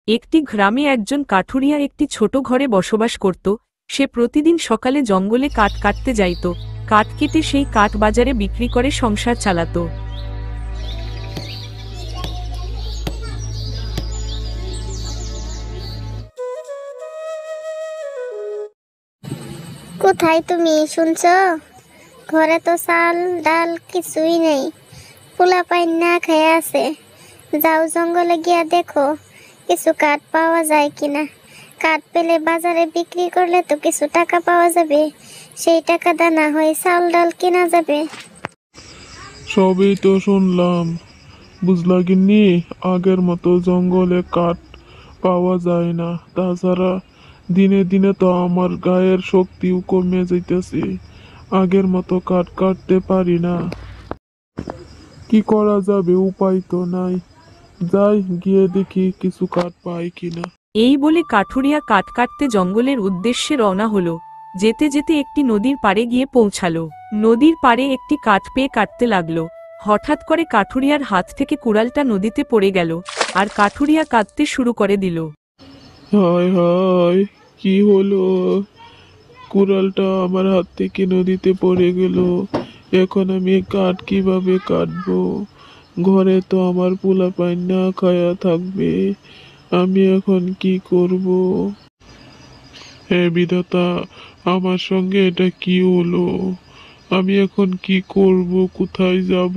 একটি গ্রামে একজন কাঠুরিয়া একটি ছোট ঘরে বসবাস করত। সে প্রতিদিন সকালে জঙ্গলে কাঠ কাটতে যাইত। কাঠ কেটে সেই কাঠ বাজারে বিক্রি করে সংসার চালাত। কোথায় তুমি শুনছো? ঘরে তো চাল ডাল কিছুই নেই, পোলাপাইন না খেয়ে আছে। যাও জঙ্গলে গিয়া দেখো কিছু কাঠ পাওয়া যায় কিনা। কাঠ পেলে বাজারে বিক্রি করলে তো কিছু টাকা পাওয়া যাবে, সেই টাকা দানা হয়ে চাল ডাল কেনা যাবে। সবই তো শুনলাম, বুঝলা গিন্নি, আগের মতো জঙ্গলে কাঠ পাওয়া যায় না। তাছাড়া দিনে দিনে তো আমার গায়ের শক্তিও কমে যাইতেছে, আগের মতো কাঠ কাটতে পারি না। কি করা যাবে, উপায় তো নাই। যাই গিয়ে দেখি কিছু কাঠ পাই কিনা। এই বলে কাঠুরিয়া কাঠ কাটতে জঙ্গলের উদ্দেশ্যে রওনা হলো। যেতে যেতে একটি নদীর পাড়ে গিয়ে পৌঁছালো। নদীর পাড়ে একটি কাঠ পেয়ে কাটতে লাগলো। হঠাৎ করে কাঠুরিয়ার হাত থেকে কুড়ালটা নদীতে পড়ে গেল, আর কাঠুরিয়া কাঁদতে শুরু করে দিল। হায় হায়, কি হলো? কুড়ালটা আমার হাত থেকে নদীতে পড়ে গেল। এখন আমি কাঠ কিভাবে কাটবো? ঘরে তো আমার পোলাপাইন না খায়া থাকবে। আমি এখন কি করব? হে বিধাতা, আমার সঙ্গে এটা কি হলো? আমি এখন কি করব? কোথায় যাব?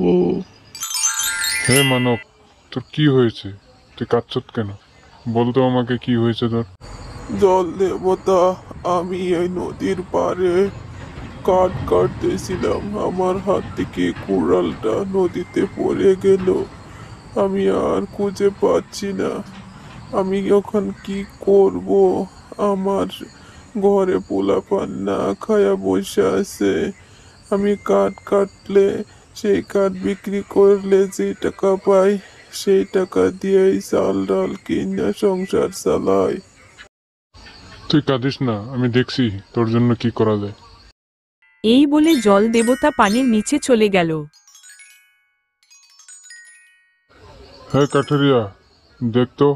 হে মানব, তোর কি হয়েছে? তুই কাঁদছ কেন? বলতো আমাকে কি হয়েছে তোর? জল দেবতা, আমি এই নদীর পাড়ে কাঠ কাটতেছিলাম, আমার হাত থেকে কুড়ালটা নদীতে পড়ে গেল। আমি আর খুঁজে পাচ্ছি না। আমি এখন কি করব? আমার ঘরে পোলাপান না খায়া বসে আছে। আমি কাঠ কাটলে, সেই কাঠ বিক্রি করলে যে টাকা পাই, সেই টাকা দিয়েই চাল ডাল কিনা সংসার চালাই। তুই কাঁদিস না, আমি দেখছি তোর জন্য কি করা যায়। এই বলে জল দেবতা পানির নিচে চলে গেল। হ্যাঁ কাঠেরিয়া, দেখতো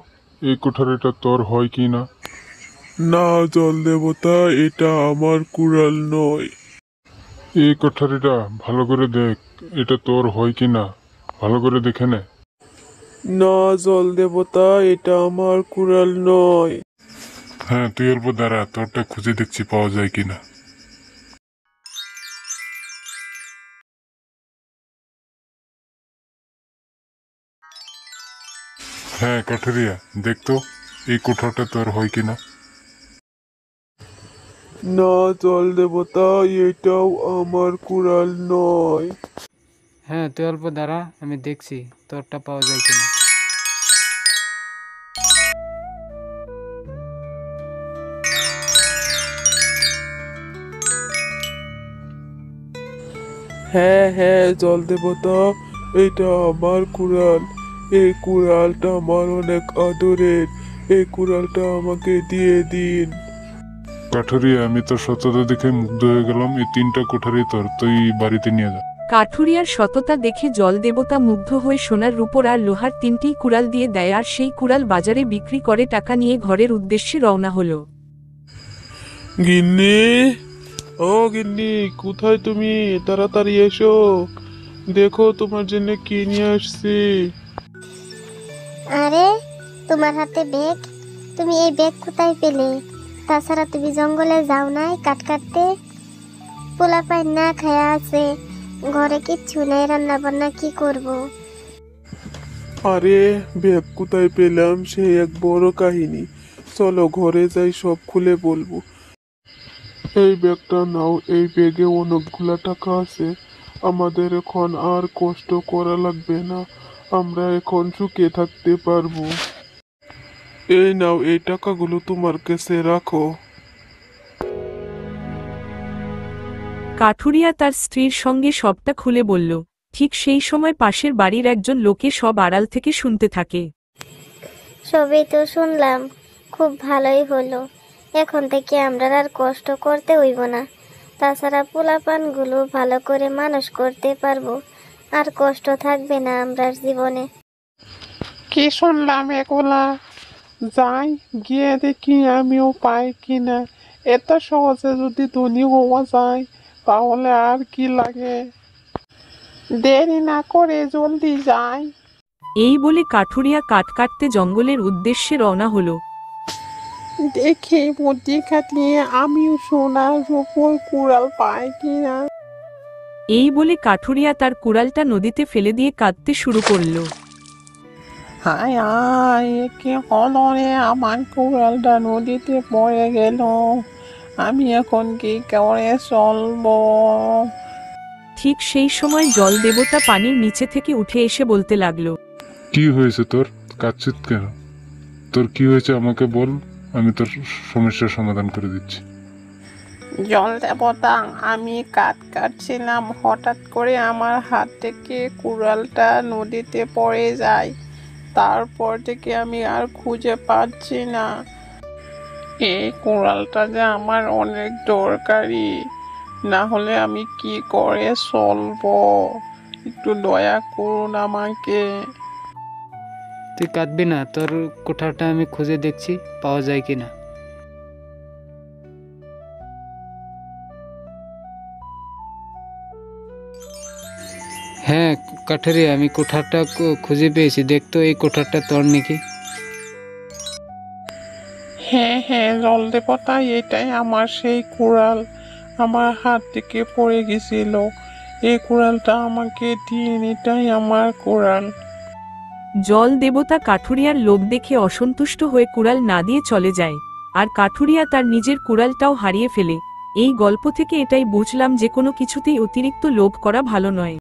এই কুঠারিটা তোর হয় কি না। না জল দেবতা, এটা আমার কুড়াল নয়। এই কুঠারিটা ভালো করে দেখ, এটা তোর হয় কি না, ভালো করে দেখে নে। না জল দেবতা, এটা আমার কুড়াল নয়। হ্যাঁ, তুই অল্প দাঁড়া, তোরটা খুঁজে দেখছি পাওয়া যায় কিনা। হ্যাঁ কাঠেরিয়া, দেখতো এই কুঠারটা তোর হয় কিনা। না জল দেবতা, এটাও আমার কুড়াল নয়। হ্যাঁ, তুই অল্প দাঁড়া, আমি দেখছি তোরটা পাওয়া যায় কিনা। হ্যাঁ হ্যাঁ জল দেবতা, এটা আমার কুড়াল। এই কুড়ালটা আমার অনেক আদরের। এই কুড়ালটা আমাকে দিয়ে দিন। কাঠুরিয়া, আমি তোর সততা দেখে মুগ্ধ হয়ে গেলাম। এই 3টা কুঠারি তোর, তুই বাড়িতে নিয়ে যা। কাঠুরিয়ার সততা দেখে জল দেবতা মুগ্ধ হয়ে সোনার রূপোর আর লোহার 3টি কুড়াল দিয়ে দেয়, আর সেই কুড়াল বাজারে বিক্রি করে টাকা নিয়ে ঘরের উদ্দেশ্যে রওনা হলো। গিন্নি, ও গিন্নি, কোথায় তুমি? তাড়াতাড়ি এসো, দেখো তোমার জন্য কি নিয়ে আসছি। আরে, তোমার হাতে ব্যাগ! তুমি এই ব্যাগ কোথায় পেলে? তাছাড়া তুমি জঙ্গলে যাও নাই কাঠ কাটতে? পোলাপাইন না খায়া আছে, ঘরে কিচ্ছু নেই, রান্না বান্না কি করব? আরে, ব্যাগ কোথায় পেলাম সে এক বড় কাহিনী। চলো ঘরে যাই, সব খুলে বলবো। এই ব্যাগটা নাও, এই ব্যাগে অনেকগুলা টাকা আছে। আমাদের এখন আর কষ্ট করা লাগবে না, আমরা এখন সুখে থাকতে পারবো। এই নাও, এই টাকাগুলো তোমার কাছে রাখো। কাঠুরিয়া তার স্ত্রীর সঙ্গে সবটা খুলে বলল। ঠিক সেই সময় পাশের বাড়ির একজন লোকে সব আড়াল থেকে শুনতে থাকে। সবই তো শুনলাম, খুব ভালোই হলো। এখন থেকে আমরা আর কষ্ট করতে হইব না। তাছাড়া পোলাপানগুলো ভালো করে মানুষ করতে পারবো, আর কষ্ট থাকবে না আমরার জীবনে। কি শুনলাম এগুলা? যাই গিয়ে দেখি আমিও পাই কিনা। এত সহজে যদি ধনী হওয়া যায় তাহলে আর কি লাগে। দেরি না করে জলদি যাই। এই বলে কাঠুরিয়া কাঠ কাটতে জঙ্গলের উদ্দেশ্যে রওনা হলো। দেখে বুদ্ধি খাটিয়ে আমিও সোনার রূপোর কুড়াল পাই কিনা। এই বলে কাঠুরিয়া তার কুড়ালটা নদীতে ফেলে দিয়ে কাঁদতে শুরু করলো। হায় হায়, কি হলো রে, আমার কুড়ালটা নদীতে পড়ে গেল। আমি এখন কি করে চলবো? ঠিক সেই সময় জল দেবতা পানির নিচে থেকে উঠে এসে বলতে লাগলো। কি হয়েছে তোর? কাঁদছিস কেন? তোর কি হয়েছে আমাকে বল, আমি তোর সমস্যার সমাধান করে দিচ্ছি। জল দেবতা, আমি কাঠ কাটছিলাম, হঠাৎ করে আমার হাত থেকে কুড়ালটা নদীতে পড়ে যায়। তারপর থেকে আমি আর খুঁজে পাচ্ছি না। এই কুড়ালটা যে আমার অনেক দরকারি, না হলে আমি কি করে চলবো? একটু দয়া করুন আমাকে। তুই কাঁদবি না, তোর কোঠাটা আমি খুঁজে দেখছি পাওয়া যায় কিনা। হ্যাঁ কাঠুরিয়া, আমি কোঠাটা খুঁজে পেয়েছি। দেখতো এই কোঠাটা তোর নাকি? হ্যাঁ হ্যাঁ জল দেবতা, এটাই আমার সেই কুড়াল। আমার হাত থেকে পড়ে গেছিল, এই কুড়ালটা আমাকে দিন, এটাই আমার কুড়াল। জল দেবতা কাঠুরিয়ার লোভ দেখে অসন্তুষ্ট হয়ে কুড়াল না দিয়ে চলে যায়, আর কাঠুরিয়া তার নিজের কুড়ালটাও হারিয়ে ফেলে। এই গল্প থেকে এটাই বুঝলাম যে কোনো কিছুতেই অতিরিক্ত লোভ করা ভালো নয়।